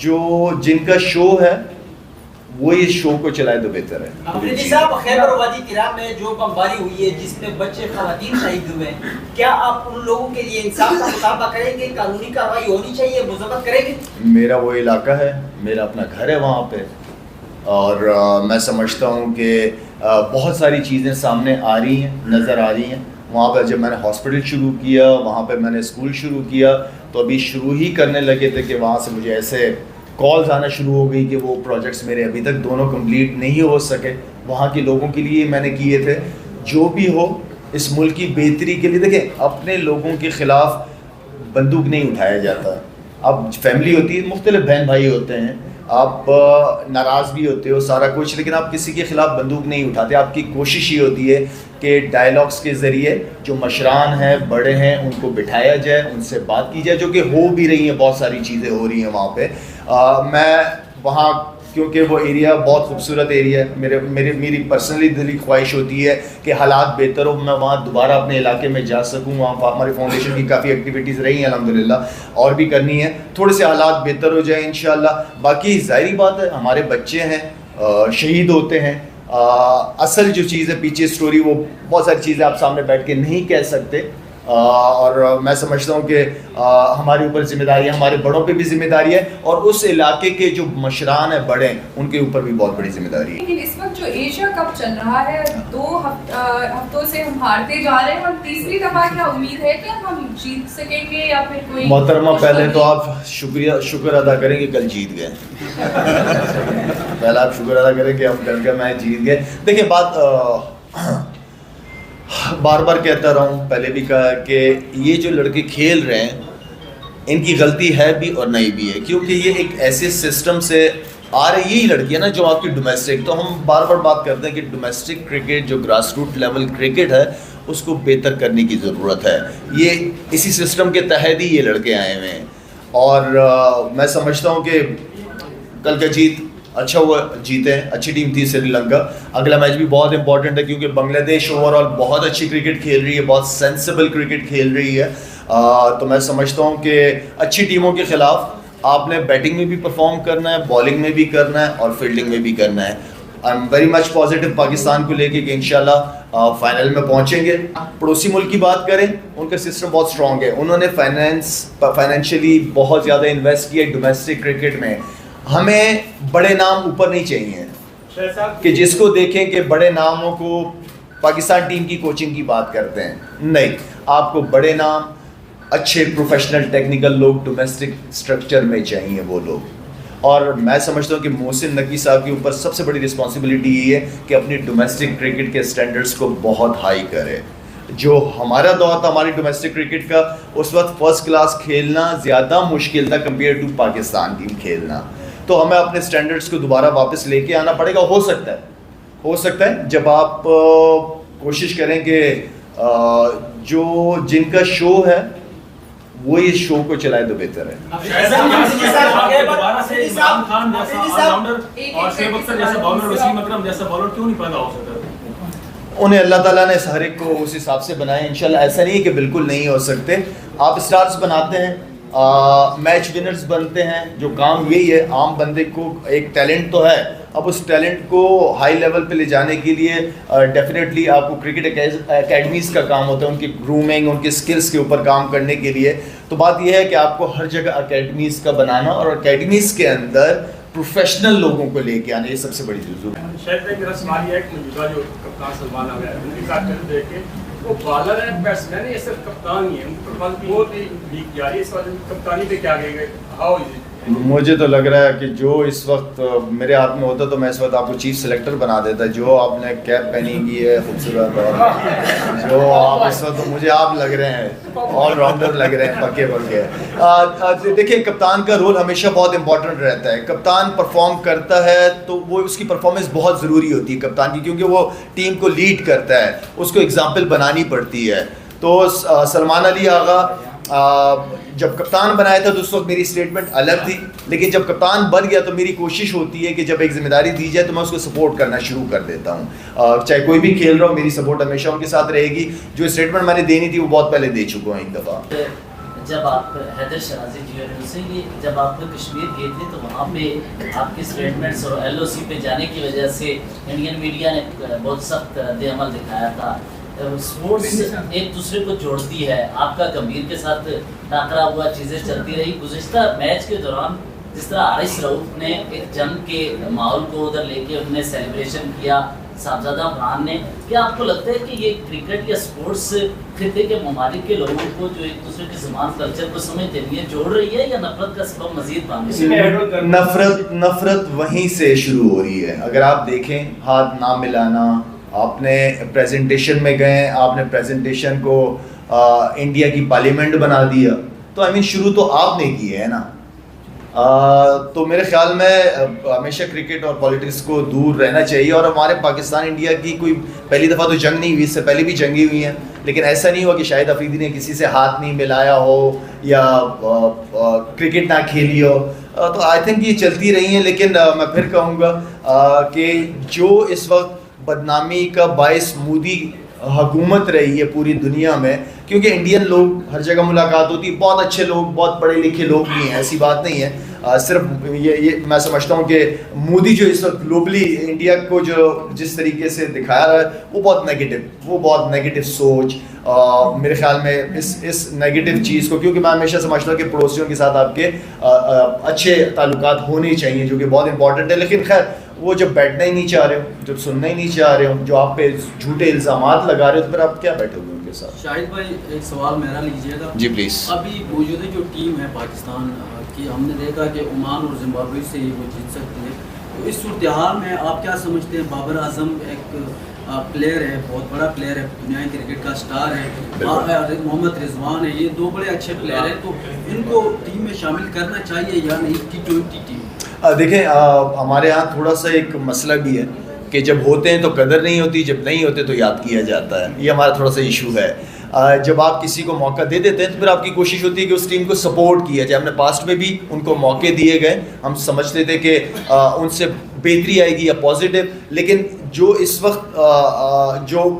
جو جن کا شو ہے وہ اس شو کو چلائے تو بہتر ہے. افریدی صاحب، خیبر وادی کرام میں جو بمباری ہوئی ہے جس میں بچے خواتین شہید ہوئے ہیں، کیا آپ ان لوگوں کے لیے انصاف کا مطالبہ کریں گے؟ قانونی کارروائی ہونی چاہیے، مذمت کریں گے؟ میرا وہ علاقہ ہے، میرا اپنا گھر ہے وہاں پہ، اور میں سمجھتا ہوں کہ بہت ساری چیزیں سامنے آ رہی ہیں، نظر آ رہی ہیں. وہاں پہ جب میں نے ہاسپٹل شروع کیا، وہاں پہ میں نے اسکول شروع کیا، تو ابھی شروع ہی کرنے لگے تھے کہ وہاں سے مجھے ایسے کالز آنا شروع ہو گئی کہ وہ پروجیکٹس میرے ابھی تک دونوں کمپلیٹ نہیں ہو سکے. وہاں کے لوگوں کے لیے میں نے کیے تھے. جو بھی ہو اس ملک کی بہتری کے لیے، دیکھیں اپنے لوگوں کے خلاف بندوق نہیں اٹھایا جاتا. اب فیملی ہوتی ہے، مختلف بہن بھائی ہوتے ہیں، آپ ناراض بھی ہوتے ہو سارا کچھ، لیکن آپ کسی کے خلاف بندوق نہیں اٹھاتے. آپ کی کوشش یہ ہوتی ہے کہ ڈائلاگس کے ذریعے جو مشران ہیں، بڑے ہیں، ان کو بٹھایا جائے، ان سے بات کی جائے، جو کہ ہو بھی رہی ہیں. بہت ساری چیزیں ہو رہی ہیں وہاں پہ. میں وہاں، کیونکہ وہ ایریا بہت خوبصورت ایریا ہے، میری پرسنلی دلی خواہش ہوتی ہے کہ حالات بہتر ہو، میں وہاں دوبارہ اپنے علاقے میں جا سکوں. وہاں ہماری فاؤنڈیشن کی کافی ایکٹیویٹیز رہی ہیں الحمدللہ، اور بھی کرنی ہے. تھوڑے سے حالات بہتر ہو جائیں انشاءاللہ. باقی ظاہری بات ہے، ہمارے بچے ہیں، شہید ہوتے ہیں. اصل جو چیز ہے پیچھے اسٹوری، وہ بہت ساری چیزیں آپ سامنے بیٹھ کے نہیں کہہ سکتے. اور میں سمجھتا ہوں کہ ہمارے اوپر ذمہ داری ہے، ہمارے بڑوں پہ بھی ذمہ داری ہے، اور اس علاقے کے جو مشران ہیں، بڑے ہیں، ان کے اوپر بھی بہت بڑی ذمہ داری ہے. لیکن اس وقت جو ایشیا کپ چل رہا ہے، 2 ہفتوں سے ہم ہارتے جا رہے ہیں، اور تیسری دفعہ کیا امید ہے کہ ہم جیت سکیں گے یا پھر کوئی؟ محترمہ، پہلے تو آپ شکر ادا کریں کہ کل جیت گئے. پہلے آپ شکر ادا کریں کہ ہم کل کا میچ جیت گئے. دیکھیں بات، بار بار کہتا رہا ہوں، پہلے بھی کہا کہ یہ جو لڑکے کھیل رہے ہیں ان کی غلطی ہے بھی اور نہیں بھی ہے، کیونکہ یہ ایک ایسے سسٹم سے آ رہی یہی لڑکی ہے نا جو آپ کی ڈومیسٹک. تو ہم بار بار بات کرتے ہیں کہ ڈومیسٹک کرکٹ جو گراس روٹ لیول کرکٹ ہے اس کو بہتر کرنے کی ضرورت ہے. یہ اسی سسٹم کے تحت ہی یہ لڑکے آئے ہوئے ہیں، اور میں سمجھتا ہوں کہ کل کا جیت اچھا ہوا، جیتے ہیں. اچھی ٹیم تھی سری لنکا. اگلا میچ بھی بہت امپورٹنٹ ہے کیونکہ بنگلہ دیش اوور آل بہت اچھی کرکٹ کھیل رہی ہے، بہت سینسیبل کرکٹ کھیل رہی ہے. تو میں سمجھتا ہوں کہ اچھی ٹیموں کے خلاف آپ نے بیٹنگ میں بھی پرفارم کرنا ہے، بالنگ میں بھی کرنا ہے، اور فیلڈنگ میں بھی کرنا ہے. I am very much positive Pakistan کو لے کے کہ انشاءاللہ فائنل میں پہنچیں گے. پڑوسی ملک کی بات کریں، ان کا سسٹم بہت اسٹرانگ ہے. انہوں نے فائنینشلی بہت زیادہ انویسٹ کیا ڈومیسٹک کرکٹ میں. ہمیں بڑے نام اوپر نہیں چاہیے کہ جس کو دیکھیں کہ بڑے ناموں کو پاکستان ٹیم کی کوچنگ کی بات کرتے ہیں. نہیں، آپ کو بڑے نام، اچھے پروفیشنل ٹیکنیکل لوگ ڈومیسٹک سٹرکچر میں چاہیے وہ لوگ. اور میں سمجھتا ہوں کہ محسن نقوی صاحب کے اوپر سب سے بڑی رسپانسبلٹی یہ ہے کہ اپنی ڈومیسٹک کرکٹ کے سٹینڈرڈز کو بہت ہائی کرے. جو ہمارا دور تھا ہماری ڈومیسٹک کرکٹ کا، اس وقت فرسٹ کلاس کھیلنا زیادہ مشکل تھا کمپیئر ٹو پاکستان ٹیم کھیلنا. تو ہمیں اپنے سٹینڈرڈز کو دوبارہ واپس لے کے آنا پڑے گا. ہو سکتا ہے جب آپ کوشش کریں کہ جو جن کا شو ہے وہ اس شو کو چلائے تو بہتر ہے. انہیں اللہ تعالیٰ نے ہر ایک کو اس حساب سے بنایا. انشاءاللہ ایسا نہیں ہے کہ بالکل نہیں ہو سکتے. آپ اسٹارز بناتے ہیں، میچ ونرز بنتے ہیں. جو کام یہی ہے، عام بندے کو ایک ٹیلنٹ تو ہے، اب اس ٹیلنٹ کو ہائی لیول پہ لے جانے کے لیے ڈیفینیٹلی آپ کو کرکٹ اکیڈمیز کا کام ہوتا ہے، ان کی گرومنگ، ان کے سکلز کے اوپر کام کرنے کے لیے. تو بات یہ ہے کہ آپ کو ہر جگہ اکیڈمیز کا بنانا اور اکیڈمیز کے اندر پروفیشنل لوگوں کو لے کے آنا، یہ سب سے بڑی ضرورت ہے. شاید میرا سوال یہ ہے کہ موجودہ جو کپتان سلمان آ گیا ہے ان کے ساتھ دیکھ کے وہ بالر ہے، بیٹسمین ہے، یہ صرف کپتان ہی ہے. ان کو کپتان بہت ہی لیک کیا ہے. اس وقت کپتانی پہ کیا کہے گا؟ How is it? مجھے تو لگ رہا ہے کہ جو اس وقت میرے ہاتھ میں ہوتا تو میں اس وقت آپ کو چیف سلیکٹر بنا دیتا. جو آپ نے کیپ پہنی کی ہے خوبصورت، اور جو آپ اس وقت مجھے آپ لگ رہے ہیں آل راؤنڈر لگ رہے ہیں، پکے پکے. دیکھیں کپتان کا رول ہمیشہ بہت امپورٹنٹ رہتا ہے. کپتان پرفارم کرتا ہے تو وہ اس کی پرفارمنس بہت ضروری ہوتی ہے کپتان کی، کیونکہ وہ ٹیم کو لیڈ کرتا ہے، اس کو اگزامپل بنانی پڑتی ہے. تو سلمان علی آغا جب کپتان بنایا تھا تو اس وقت میری اسٹیٹمنٹ الگ تھی، لیکن جب کپتان بن گیا تو میری کوشش ہوتی ہے کہ جب ایک ذمہ داری دی جائے تو میں اس کو سپورٹ کرنا شروع کر دیتا ہوں. چاہے کوئی بھی کھیل رہا ہو، میری سپورٹ ہمیشہ ان کے ساتھ رہے گی. جو اسٹیٹمنٹ میں نے دینی تھی وہ بہت پہلے دے چکا ہوں ایک دفعہ. جب آپ حیدر شرازی جی اور سے یہ جب آپ کشمیر گئے تھے تو وہاں پہ آپ کے اسٹیٹمنٹس اور ایل او سی پہ جانے کی وجہ سے انڈین میڈیا نے بہت سخت رد عمل دکھایا تھا. اسپورٹس ایک دوسرے کو جوڑتی ہے. آپ کا گمبھیر کے ساتھ ٹاکرا ہوا, چیزیں چلتی رہی. گزشتہ میچ کے دوران جس طرح حارث رؤف نے ایک جنگ کے ماحول کو ادھر لے کے انہوں نے سیلیبریشن کیا, صاحبزادہ عمران نے, کیا آپ کو لگتا ہے کہ یہ کرکٹ یا اسپورٹس خطے کے ممالک کے لوگوں کو جو ایک دوسرے کے زبان کلچر کو سمجھتے نہیں جوڑ رہی ہے یا نفرت کا سبب مزید بن رہی ہے؟ نفرت وہیں سے شروع ہو رہی ہے. اگر آپ دیکھیں ہاتھ نہ ملانا, آپ نے پریزنٹیشن میں گئے, آپ نے پریزنٹیشن کو انڈیا کی پارلیمنٹ بنا دیا, تو شروع تو آپ نے کی ہے نا. تو میرے خیال میں ہمیشہ کرکٹ اور پالیٹکس کو دور رہنا چاہیے. اور ہمارے پاکستان انڈیا کی کوئی پہلی دفعہ تو جنگ نہیں ہوئی, اس سے پہلے بھی جنگیں ہوئی ہیں, لیکن ایسا نہیں ہوا کہ شاہد افریدی نے کسی سے ہاتھ نہیں ملایا ہو یا کرکٹ نہ کھیلی ہو. تو آئی تھنک یہ چلتی رہی ہیں. لیکن میں پھر کہوں گا کہ جو اس وقت بدنامی کا باعث مودی حکومت رہی ہے پوری دنیا میں, کیونکہ انڈین لوگ ہر جگہ ملاقات ہوتی ہے, بہت اچھے لوگ, بہت پڑھے لکھے لوگ بھی ہیں, ایسی بات نہیں ہے. صرف یہ میں سمجھتا ہوں کہ مودی جو اس وقت گلوبلی انڈیا کو جو جس طریقے سے دکھایا رہا ہے وہ بہت نیگیٹو سوچ. میرے خیال میں اس نیگیٹو چیز کو, کیونکہ میں ہمیشہ سمجھتا ہوں کہ پڑوسیوں کے ساتھ آپ کے اچھے تعلقات ہونے چاہیے, جو کہ بہت امپورٹنٹ ہے. لیکن خیر وہ جب بیٹھنا ہی نہیں چاہ رہے ہو, جب سننا ہی نہیں چاہ رہے ہو, جو آپ پہ جھوٹے الزامات لگا رہے ہو, تو پھر آپ کیا بیٹھے ہوئے ان کے ساتھ؟ شاہد بھائی ایک سوال میرا لیجیے گا. جی پلیز. ابھی موجودہ جو ٹیم ہے پاکستان کی, ہم نے دیکھا کہ عمان اور زمبابوے سے ہی وہ جیت سکتی ہے. تو اس صورتحال میں آپ کیا سمجھتے ہیں؟ بابر اعظم ایک پلیئر ہے, بہت بڑا پلیئر ہے, دنیائی کرکٹ کا سٹار ہے, محمد رضوان ہے, یہ دو بڑے اچھے پلیئر ہیں, تو ان کو ٹیم میں شامل کرنا چاہیے یا نہیں T20 ٹیم؟ دیکھیں ہمارے ہاں تھوڑا سا ایک مسئلہ بھی ہے کہ جب ہوتے ہیں تو قدر نہیں ہوتی, جب نہیں ہوتے تو یاد کیا جاتا ہے. یہ ہمارا تھوڑا سا ایشو ہے. جب آپ کسی کو موقع دے دیتے ہیں تو پھر آپ کی کوشش ہوتی ہے کہ اس ٹیم کو سپورٹ کیا جائے. ہم نے پاسٹ میں بھی ان کو موقع دیے گئے, ہم سمجھتے تھے کہ ان سے بہتری آئے گی یا پازیٹیو. لیکن جو اس وقت جو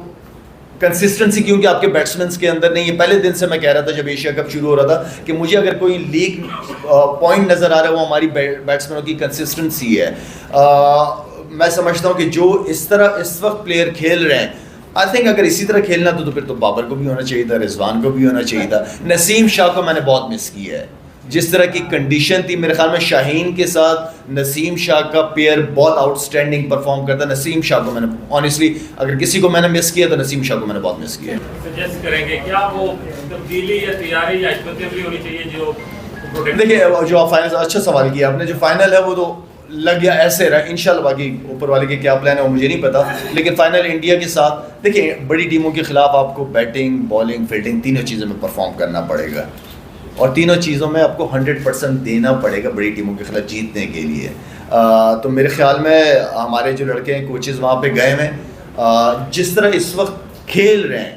کنسسٹنسی, کیونکہ آپ کے بیٹسمینس کے اندر نہیں ہے. پہلے دن سے میں کہہ رہا تھا جب ایشیا کپ شروع ہو رہا تھا کہ مجھے اگر کوئی لیگ پوائنٹ نظر آ رہا ہے وہ ہماری بیٹسمینوں کی کنسسٹنسی ہے. میں سمجھتا ہوں کہ جو اس طرح اس وقت پلیئر کھیل رہے ہیں, آئی تھنک اگر اسی طرح کھیلنا تو پھر تو بابر کو بھی ہونا چاہیے تھا, رضوان کو بھی ہونا چاہیے تھا. نسیم شاہ کو میں نے بہت مس کیا ہے. جس طرح کی کنڈیشن تھی, میرے خیال میں شاہین کے ساتھ نسیم شاہ کا پیئر بہت آؤٹ اسٹینڈنگ پرفارم کرتا. نسیم شاہ کو میں نے آنیسٹلی اگر کسی کو میں نے مس کیا تو نسیم شاہ کو میں نے بہت مس کیا. سجیسٹ کریں گے کیا وہ تبدیلی یا تیاری یا حکمت ہونی چاہیے جو دیکھیے جو آپ فائنل, اچھا سوال کیا آپ نے. جو فائنل ہے وہ تو لگ گیا ایسے رہا, انشاءاللہ باقی اوپر والے کے کیا پلان ہے وہ مجھے نہیں پتا. لیکن فائنل انڈیا کے ساتھ دیکھیں, بڑی ٹیموں کے خلاف آپ کو بیٹنگ, بالنگ, فیلڈنگ تینوں چیزوں میں پرفارم کرنا پڑے گا, اور تینوں چیزوں میں آپ کو 100% دینا پڑے گا بڑی ٹیموں کے خلاف جیتنے کے لیے. تو میرے خیال میں ہمارے جو لڑکے ہیں کوچز وہاں پہ گئے ہیں, جس طرح اس وقت کھیل رہے ہیں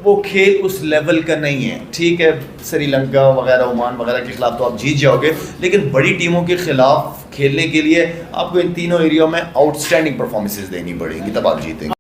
وہ کھیل اس لیول کا نہیں ہے. ٹھیک ہے سری لنکا وغیرہ, عمان وغیرہ کے خلاف تو آپ جیت جاؤ گے, لیکن بڑی ٹیموں کے خلاف کھیلنے کے لیے آپ کو ان تینوں ایریاوں میں آؤٹ اسٹینڈنگ پرفارمنسز دینی پڑیں گی, تب آپ جیتیں گے.